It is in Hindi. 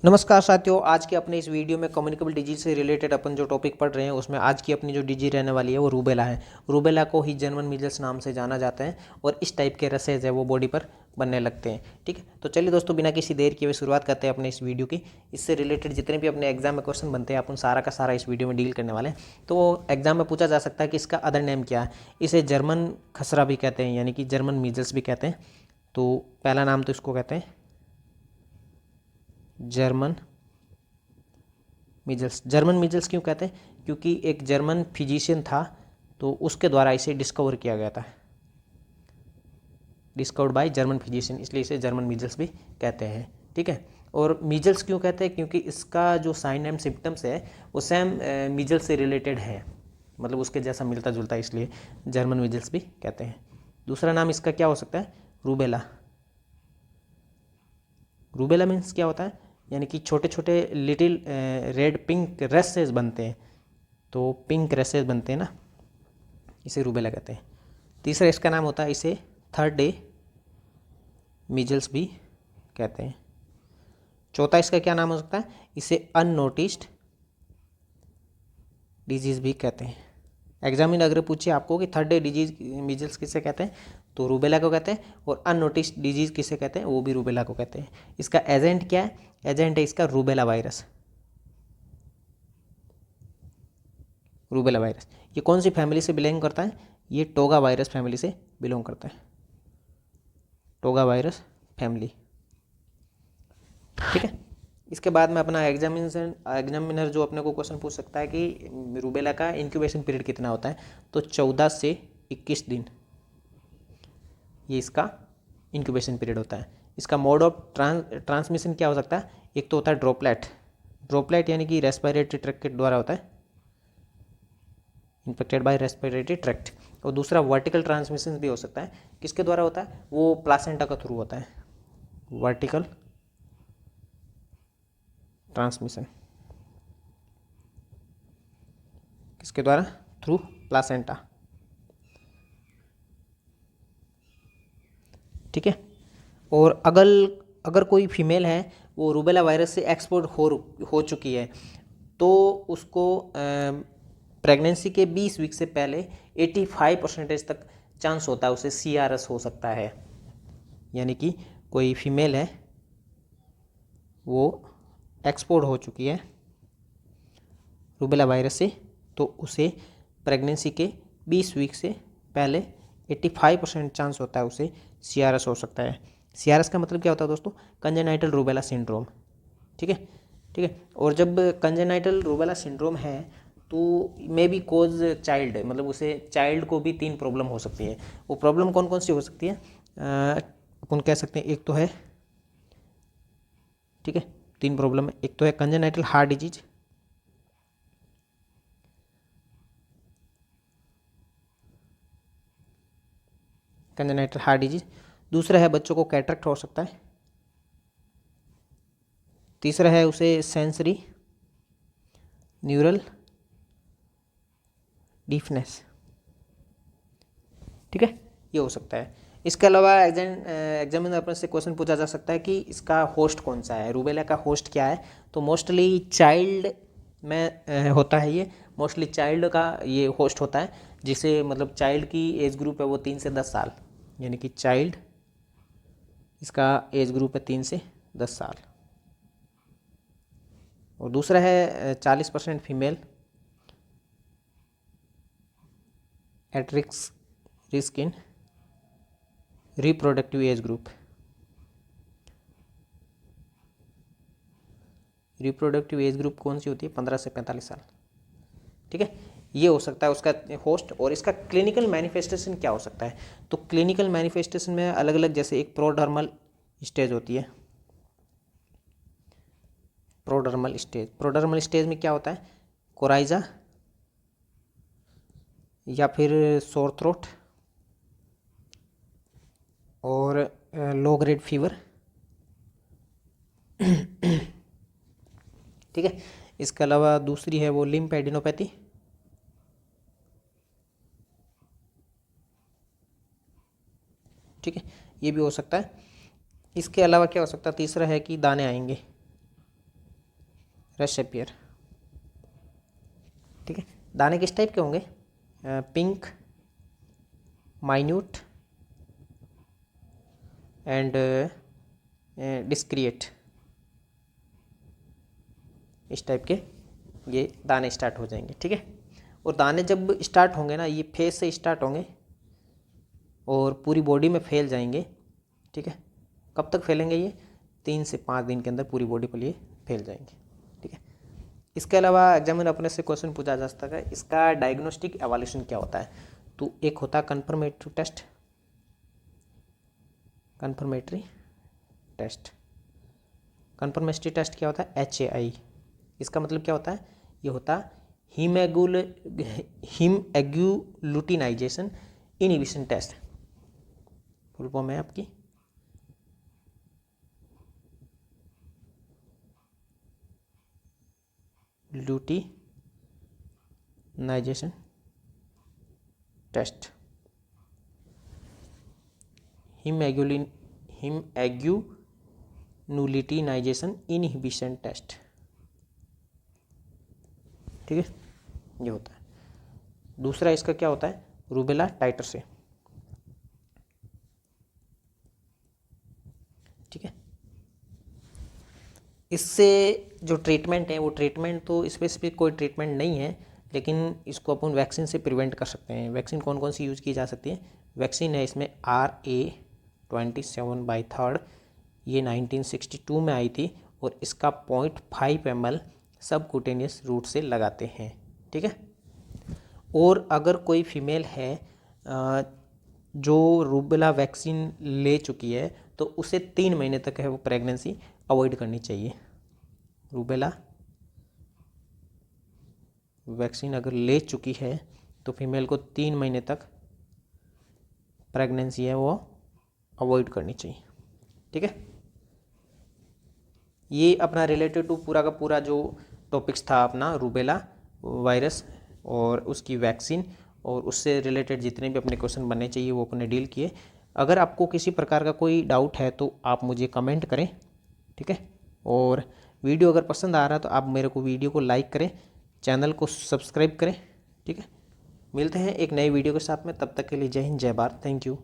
नमस्कार साथियों, आज के अपने इस वीडियो में कम्युनिकेबल डिजीज से रिलेटेड अपन जो टॉपिक पढ़ रहे हैं उसमें आज की अपनी जो डिजीज रहने वाली है वो रूबेला है। रूबेला को ही जर्मन मीजल्स नाम से जाना जाता है और इस टाइप के रसेज है वो बॉडी पर बनने लगते हैं। ठीक है, तो चलिए दोस्तों, बिना किसी देर किए हुए शुरुआत करते हैं अपने इस वीडियो की। इससे रिलेटेड जितने भी अपने एग्जाम में क्वेश्चन बनते हैं अपन सारा का सारा इस वीडियो में डील करने वाले हैं। तो एग्जाम में पूछा जा सकता है कि इसका अदर नेम क्या है। इसे जर्मन खसरा भी कहते हैं, यानी कि जर्मन मीजल्स भी कहते हैं। तो पहला नाम तो इसको कहते हैं जर्मन मीजल्स। जर्मन मीजल्स क्यों कहते हैं? क्योंकि एक जर्मन फिजिशियन था तो उसके द्वारा इसे डिस्कवर किया गया था, डिस्कवर्ड बाय जर्मन फिजिशियन, इसलिए इसे जर्मन मीजल्स भी कहते हैं। ठीक है, और मीजल्स क्यों कहते हैं? क्योंकि इसका जो साइन एंड सिम्टम्स है वो सेम मीजल्स से रिलेटेड है, मतलब उसके जैसा मिलता जुलता है, इसलिए जर्मन मीजल्स भी कहते हैं। दूसरा नाम इसका क्या हो सकता है? रूबेला। रूबेला मीन्स क्या होता है? यानी कि छोटे छोटे लिटिल रेड पिंक रेसेस बनते हैं, तो पिंक रेसेस बनते हैं ना, इसे रूबेला कहते हैं। तीसरा इसका नाम होता है, इसे थर्ड डे मीजल्स भी कहते हैं। चौथा इसका क्या नाम हो सकता है? इसे अननोटिस्ड डिजीज़ भी कहते हैं। एग्जाम में अगर पूछे आपको कि थर्ड डे डिजीज मीजल्स किसे कहते हैं, तो रूबेला को कहते हैं, और अननोटिस्ड डिजीज किसे कहते हैं, वो भी रूबेला को कहते हैं। इसका एजेंट क्या है? एजेंट है इसका रूबेला वायरस। रूबेला वायरस ये कौन सी फैमिली से बिलोंग करता है? ये टोगा वायरस फैमिली से बिलोंग करता है, टोगा वायरस फैमिली। ठीक है, इसके बाद में अपना एग्जामिनर जो अपने को क्वेश्चन पूछ सकता है कि रूबेला का इंक्यूबेशन पीरियड कितना होता है, तो 14 से 21 दिन ये इसका इंक्यूबेशन पीरियड होता है। इसका मोड ऑफ ट्रांसमिशन क्या हो सकता है? एक तो होता है ड्रॉपलेट, ड्रॉपलेट यानी कि रेस्पिरेटरी ट्रैक्ट के द्वारा होता है, इन्फेक्टेड बाय रेस्पिरेटरी ट्रैक्ट। और दूसरा वर्टिकल ट्रांसमिशन भी हो सकता है। किसके द्वारा होता है? वो प्लासेंटा का थ्रू होता है, वर्टिकल ट्रांसमिशन। किसके द्वारा? Through placenta. ठीक है, और अगर कोई फीमेल है वो रूबेला वायरस से एक्सपोर्ट हो चुकी है, तो उसको प्रेगनेंसी के 20 वीक से पहले 85% तक चांस होता है उसे CRS हो सकता है। यानी कि कोई फीमेल है वो एक्सपोर्ट हो चुकी है रूबेला वायरस से, तो उसे प्रेगनेंसी के 20 वीक से पहले 85% चांस होता है उसे CRS हो सकता है। CRS का मतलब क्या होता है दोस्तों? Congenital rubella syndrome. ठीक है, ठीक है, और जब कंजेनाइटल रूबेला सिंड्रोम है तो मे बी कोज चाइल्ड, मतलब उसे चाइल्ड को भी 3 प्रॉब्लम हो सकती है। वो प्रॉब्लम कौन कौन सी हो सकती है? अपन कह सकते हैं, एक तो है, ठीक है, 3 प्रॉब्लम है। एक तो है congenital heart disease, congenital heart disease. दूसरा है बच्चों को कैटरेक्ट हो सकता है। तीसरा है उसे सेंसरी न्यूरल डीफनेस। ठीक है, ये हो सकता है। इसके अलावा एग्जामिनर अपने से क्वेश्चन पूछा जा सकता है कि इसका होस्ट कौन सा है, रूबेला का होस्ट क्या है। तो मोस्टली चाइल्ड में होता है ये, मोस्टली चाइल्ड का ये होस्ट होता है, जिसे मतलब चाइल्ड की एज ग्रुप है वो 3 से 10 साल, यानी कि चाइल्ड इसका एज ग्रुप है 3 से 10 साल। और दूसरा है 40% female at risk in reproductive age group. Reproductive age group कौन सी होती है? 15 से 45 साल। ठीक है, ये हो सकता है उसका होस्ट। और इसका क्लिनिकल मैनिफेस्टेशन क्या हो सकता है? तो क्लिनिकल मैनिफेस्टेशन में अलग अलग, जैसे एक प्रोडर्मल स्टेज होती है, प्रोडर्मल स्टेज में क्या होता है? कोराइजा या फिर सोर थ्रोट और लो ग्रेड फीवर। ठीक है, इसके अलावा दूसरी है वो लिम्फेडिनोपैथी। ठीक है, ये भी हो सकता है। इसके अलावा क्या हो सकता है? तीसरा है कि दाने आएंगे, रश अपीयर। ठीक है, दाने किस टाइप के होंगे? पिंक, माइन्यूट एंड डिस्क्रिएट, इस टाइप के ये दाने स्टार्ट हो जाएंगे। ठीक है, और दाने जब स्टार्ट होंगे ना, ये फेस से स्टार्ट होंगे और पूरी बॉडी में फैल जाएंगे। ठीक है, कब तक फैलेंगे? ये 3 से 5 दिन के अंदर पूरी बॉडी पर ये फैल जाएंगे। ठीक है, इसके अलावा एग्जामिनर अपने से क्वेश्चन पूछा जा सकता है, इसका डायग्नोस्टिक एवोल्यूशन क्या होता है? तो एक होता है confirmatory test, confirmatory test. Confirmatory test क्या होता है? HAI। इसका मतलब क्या होता है? ये होता है हीमएग्लूटिनाइजेशन इनहिबिशन टेस्ट। फुल फॉर्म है आपकी ल्यूटिनाइजेशन टेस्ट, हीमएग्लूटिनाइजेशन इनहिबिशन टेस्ट। ठीक है, ये होता है। दूसरा इसका क्या होता है? रूबेला टाइटर से। ठीक है, इससे जो ट्रीटमेंट है, वो ट्रीटमेंट तो स्पेसिफिक कोई ट्रीटमेंट नहीं है, लेकिन इसको अपन वैक्सीन से प्रिवेंट कर सकते हैं। वैक्सीन कौन कौन सी यूज़ की जा सकती है? वैक्सीन है इसमें RA27/3, ये 1962 में आई थी और इसका 0.5 ml सबक्यूटेनियस रूट से लगाते हैं। ठीक है, और अगर कोई फीमेल है जो रूबेला वैक्सीन ले चुकी है तो उसे 3 महीने तक है वो प्रेगनेंसी अवॉइड करनी चाहिए। रूबेला वैक्सीन अगर ले चुकी है तो फीमेल को 3 महीने तक प्रेगनेंसी है वो अवॉइड करनी चाहिए। ठीक है, ये अपना रिलेटेड टू पूरा का पूरा जो टॉपिक्स था अपना रूबेला वायरस और उसकी वैक्सीन और उससे रिलेटेड जितने भी अपने क्वेश्चन बनने चाहिए वो अपने डील किए। अगर आपको किसी प्रकार का कोई डाउट है तो आप मुझे कमेंट करें। ठीक है, और वीडियो अगर पसंद आ रहा है तो आप मेरे को वीडियो को लाइक करें, चैनल को सब्सक्राइब करें। ठीक है, मिलते हैं एक नई वीडियो के साथ में, तब तक के लिए जय हिंद, जय भारत, थैंक यू।